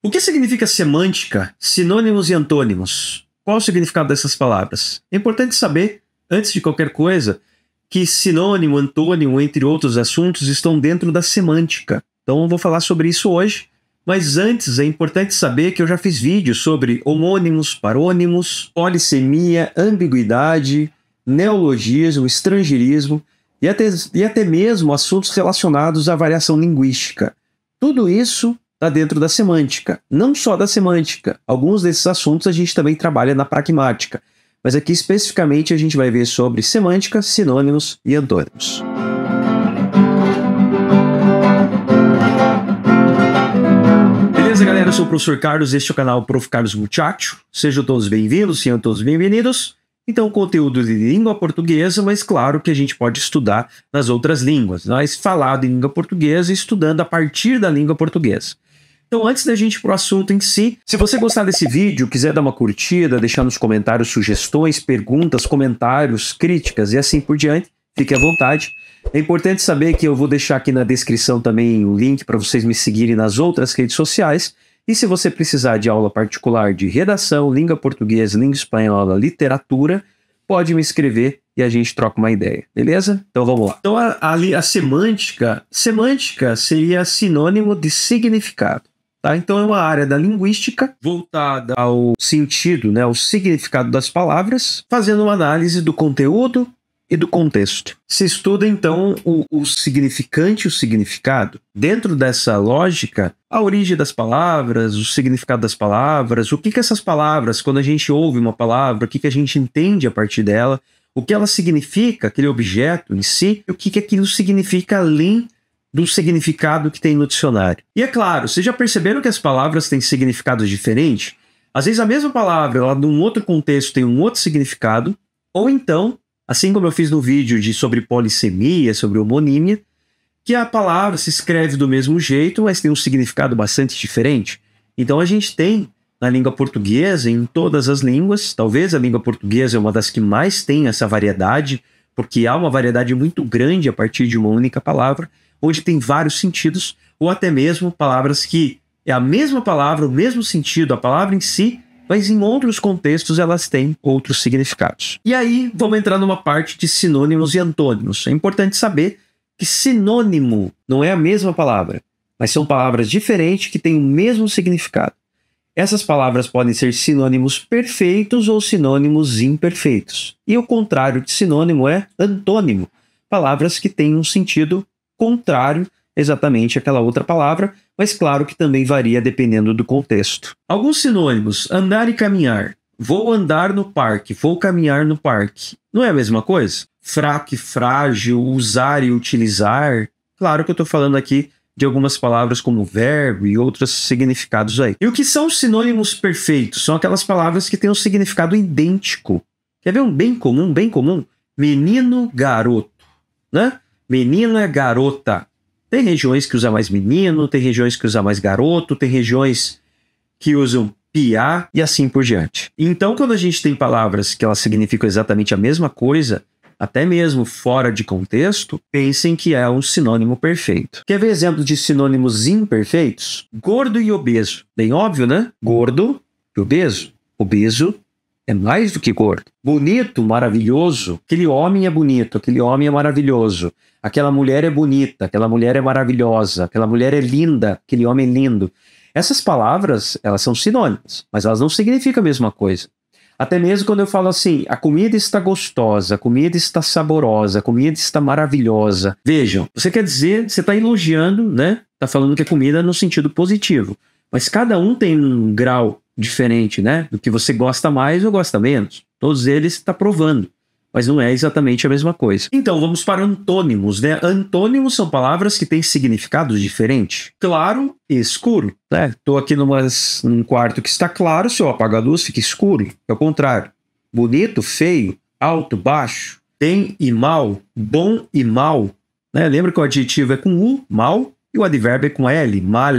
O que significa semântica, sinônimos e antônimos? Qual o significado dessas palavras? É importante saber, antes de qualquer coisa, que sinônimo, antônimo, entre outros assuntos, estão dentro da semântica. Então eu vou falar sobre isso hoje, mas antes é importante saber que eu já fiz vídeos sobre homônimos, parônimos, polissemia, ambiguidade, neologismo, estrangeirismo e até mesmo assuntos relacionados à variação linguística. Tudo isso está dentro da semântica, não só da semântica. Alguns desses assuntos a gente também trabalha na pragmática, mas aqui especificamente a gente vai ver sobre semântica, sinônimos e antônimos. Beleza, galera? Eu sou o professor Carlos, este é o canal Prof. Carlos Muchacho. Sejam todos bem-vindos, sejam todos bem-vindos. Então, conteúdo de língua portuguesa, mas claro que a gente pode estudar nas outras línguas. Nós falado em língua portuguesa e estudando a partir da língua portuguesa. Então, antes da gente ir para o assunto em si, se você gostar desse vídeo, quiser dar uma curtida, deixar nos comentários sugestões, perguntas, comentários, críticas e assim por diante, fique à vontade. É importante saber que eu vou deixar aqui na descrição também o link para vocês me seguirem nas outras redes sociais. E se você precisar de aula particular de redação, língua portuguesa, língua espanhola, literatura, pode me escrever e a gente troca uma ideia, beleza? Então vamos lá. Então a semântica seria sinônimo de significado. Tá? Então é uma área da linguística voltada ao sentido, né, ao significado das palavras, fazendo uma análise do conteúdo e do contexto. Se estuda então o significante e o significado. Dentro dessa lógica, a origem das palavras, o significado das palavras, o que essas palavras, quando a gente ouve uma palavra, o que a gente entende a partir dela, o que ela significa, aquele objeto em si, e o que aquilo significa além do significado que tem no dicionário. E é claro, vocês já perceberam que as palavras têm significados diferentes? Às vezes a mesma palavra, ela num outro contexto tem um outro significado, ou então, assim como eu fiz no vídeo sobre polissemia, sobre homonímia, que a palavra se escreve do mesmo jeito, mas tem um significado bastante diferente. Então a gente tem na língua portuguesa, em todas as línguas, talvez a língua portuguesa é uma das que mais tem essa variedade, porque há uma variedade muito grande a partir de uma única palavra, onde tem vários sentidos, ou até mesmo palavras que é a mesma palavra, o mesmo sentido, a palavra em si, mas em outros contextos elas têm outros significados. E aí vamos entrar numa parte de sinônimos e antônimos. É importante saber que sinônimo não é a mesma palavra, mas são palavras diferentes que têm o mesmo significado. Essas palavras podem ser sinônimos perfeitos ou sinônimos imperfeitos. E o contrário de sinônimo é antônimo, palavras que têm um sentido contrário exatamente àquela outra palavra, mas claro que também varia dependendo do contexto. Alguns sinônimos: andar e caminhar. Vou andar no parque, vou caminhar no parque. Não é a mesma coisa? Fraco e frágil, usar e utilizar. Claro que eu estou falando aqui de algumas palavras como verbo e outros significados aí. E o que são sinônimos perfeitos? São aquelas palavras que têm um significado idêntico. Quer ver um bem comum? Bem comum? Menino, garoto, né? Menina é garota. Tem regiões que usam mais menino, tem regiões que usam mais garoto, tem regiões que usam piá e assim por diante. Então, quando a gente tem palavras que elas significam exatamente a mesma coisa, até mesmo fora de contexto, pensem que é um sinônimo perfeito. Quer ver exemplos de sinônimos imperfeitos? Gordo e obeso. Bem óbvio, né? Gordo e obeso. Obeso é mais do que gordo. Bonito, maravilhoso. Aquele homem é bonito, aquele homem é maravilhoso. Aquela mulher é bonita, aquela mulher é maravilhosa. Aquela mulher é linda, aquele homem é lindo. Essas palavras, elas são sinônimos, mas elas não significam a mesma coisa. Até mesmo quando eu falo assim, a comida está gostosa, a comida está saborosa, a comida está maravilhosa. Vejam, você quer dizer, você está elogiando, né? Está falando que a comida é no sentido positivo. Mas cada um tem um grau diferente, né? Do que você gosta mais ou gosta menos. Todos eles está provando, mas não é exatamente a mesma coisa. Então, vamos para antônimos, né? Antônimos são palavras que têm significados diferentes. Claro e escuro, né? Estou aqui num quarto que está claro, se eu apagar a luz fica escuro. É o contrário. Bonito, feio, alto, baixo, bem e mal, bom e mal, né? Lembra que o adjetivo é com U, mal, e o advérbio é com L, mal.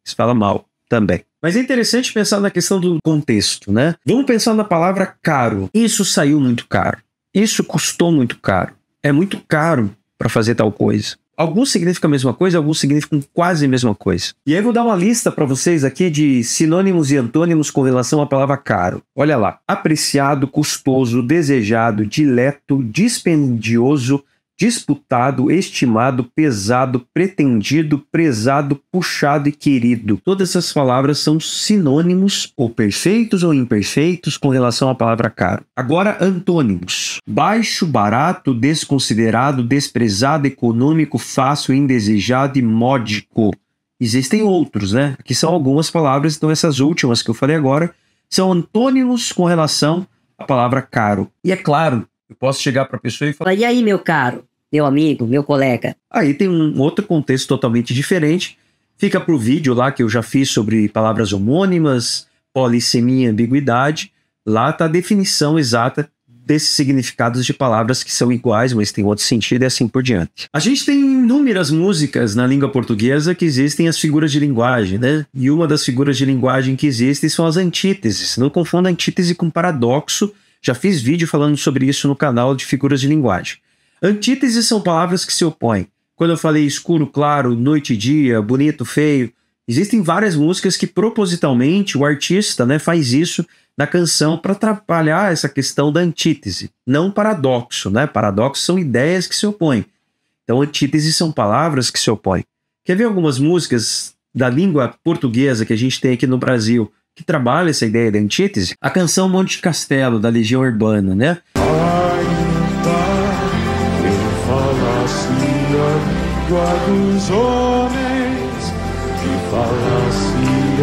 Se fala mal também. Mas é interessante pensar na questão do contexto, né? Vamos pensar na palavra caro. Isso saiu muito caro. Isso custou muito caro. É muito caro para fazer tal coisa. Alguns significam a mesma coisa, alguns significam quase a mesma coisa. E aí eu vou dar uma lista para vocês aqui de sinônimos e antônimos com relação à palavra caro. Olha lá. Apreciado, custoso, desejado, dileto, dispendioso, disputado, estimado, pesado, pretendido, prezado, puxado e querido. Todas essas palavras são sinônimos, ou perfeitos ou imperfeitos, com relação à palavra caro. Agora, antônimos. Baixo, barato, desconsiderado, desprezado, econômico, fácil, indesejado e módico. Existem outros, né? Aqui são algumas palavras, então essas últimas que eu falei agora são antônimos com relação à palavra caro. E é claro, eu posso chegar para a pessoa e falar: E aí, meu caro? Meu amigo, meu colega. Aí tem um outro contexto totalmente diferente. Fica pro vídeo lá que eu já fiz sobre palavras homônimas, polissemia e ambiguidade. Lá tá a definição exata desses significados de palavras que são iguais, mas tem outro sentido e assim por diante. A gente tem inúmeras músicas na língua portuguesa que existem as figuras de linguagem, né? E uma das figuras de linguagem que existem são as antíteses. Não confunda antítese com paradoxo. Já fiz vídeo falando sobre isso no canal de figuras de linguagem. Antíteses são palavras que se opõem. Quando eu falei escuro, claro, noite e dia, bonito, feio, existem várias músicas que propositalmente o artista, né, faz isso na canção para atrapalhar essa questão da antítese, não paradoxo, né? Paradoxo são ideias que se opõem. Então antíteses são palavras que se opõem. Quer ver algumas músicas da língua portuguesa que a gente tem aqui no Brasil que trabalha essa ideia da antítese? A canção Monte Castelo, da Legião Urbana, né? Dos homens que falasse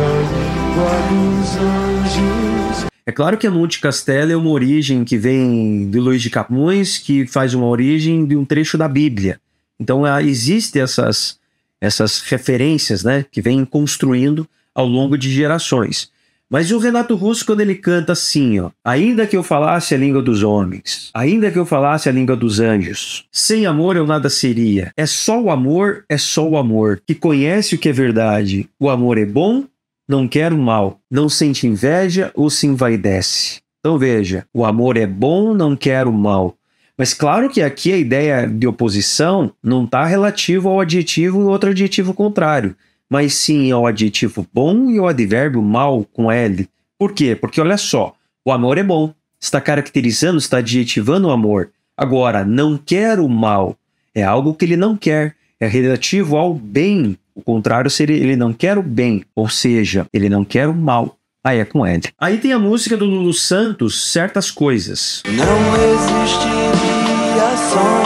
a língua dos anjos. É claro que a Monte Castelo é uma origem que vem de Luís de Camões, que faz uma origem de um trecho da Bíblia. Então existem essas referências, né, que vêm construindo ao longo de gerações. Mas o Renato Russo, quando ele canta assim, ó: ainda que eu falasse a língua dos homens, ainda que eu falasse a língua dos anjos, sem amor eu nada seria. É só o amor, que conhece o que é verdade. O amor é bom, não quer o mal, não sente inveja ou se envaidece. Então veja, o amor é bom, não quer o mal. Mas claro que aqui a ideia de oposição não está relativa ao adjetivo e outro adjetivo contrário, mas sim ao adjetivo bom e ao advérbio mal com L. Por quê? Porque olha só, o amor é bom, está caracterizando, está adjetivando o amor. Agora, não quer o mal, é algo que ele não quer, é relativo ao bem. O contrário seria ele não quer o bem, ou seja, ele não quer o mal. Aí é com L. Aí tem a música do Lulu Santos, Certas Coisas. Não existiria som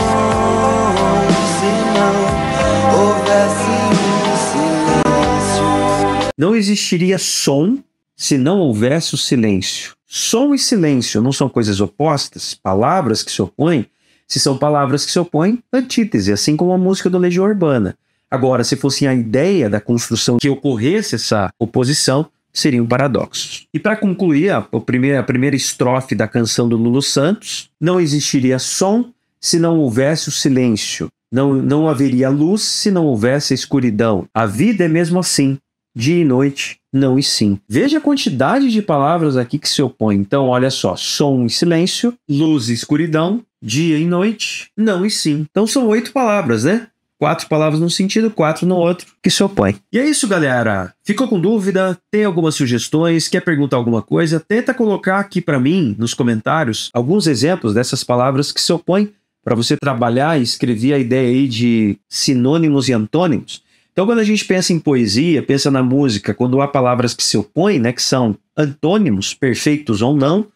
se não houvesse Não existiria som se não houvesse o silêncio. Som e silêncio não são coisas opostas, palavras que se opõem. Se são palavras que se opõem, antítese, assim como a música do Legião Urbana. Agora, se fosse a ideia da construção que ocorresse essa oposição, seriam paradoxos. E para concluir a primeira estrofe da canção do Lulu Santos: não existiria som se não houvesse o silêncio. Não haveria luz se não houvesse a escuridão. A vida é mesmo assim. Dia e noite, não e sim. Veja a quantidade de palavras aqui que se opõem. Então, olha só: som e silêncio, luz e escuridão, dia e noite, não e sim. Então são 8 palavras, né? 4 palavras num sentido, 4 no outro, que se opõem. E é isso, galera. Ficou com dúvida? Tem algumas sugestões? Quer perguntar alguma coisa? Tenta colocar aqui para mim, nos comentários, alguns exemplos dessas palavras que se opõem, para você trabalhar e escrever a ideia aí de sinônimos e antônimos. Então, quando a gente pensa em poesia, pensa na música, quando há palavras que se opõem, né, que são antônimos, perfeitos ou não,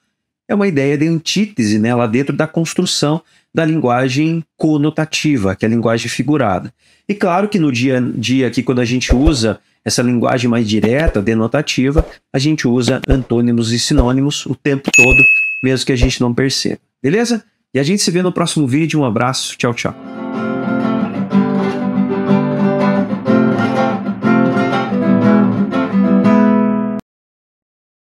é uma ideia de antítese, né, lá dentro da construção da linguagem conotativa, que é a linguagem figurada. E claro que no dia a dia aqui, quando a gente usa essa linguagem mais direta, denotativa, a gente usa antônimos e sinônimos o tempo todo, mesmo que a gente não perceba. Beleza? E a gente se vê no próximo vídeo. Um abraço. Tchau, tchau.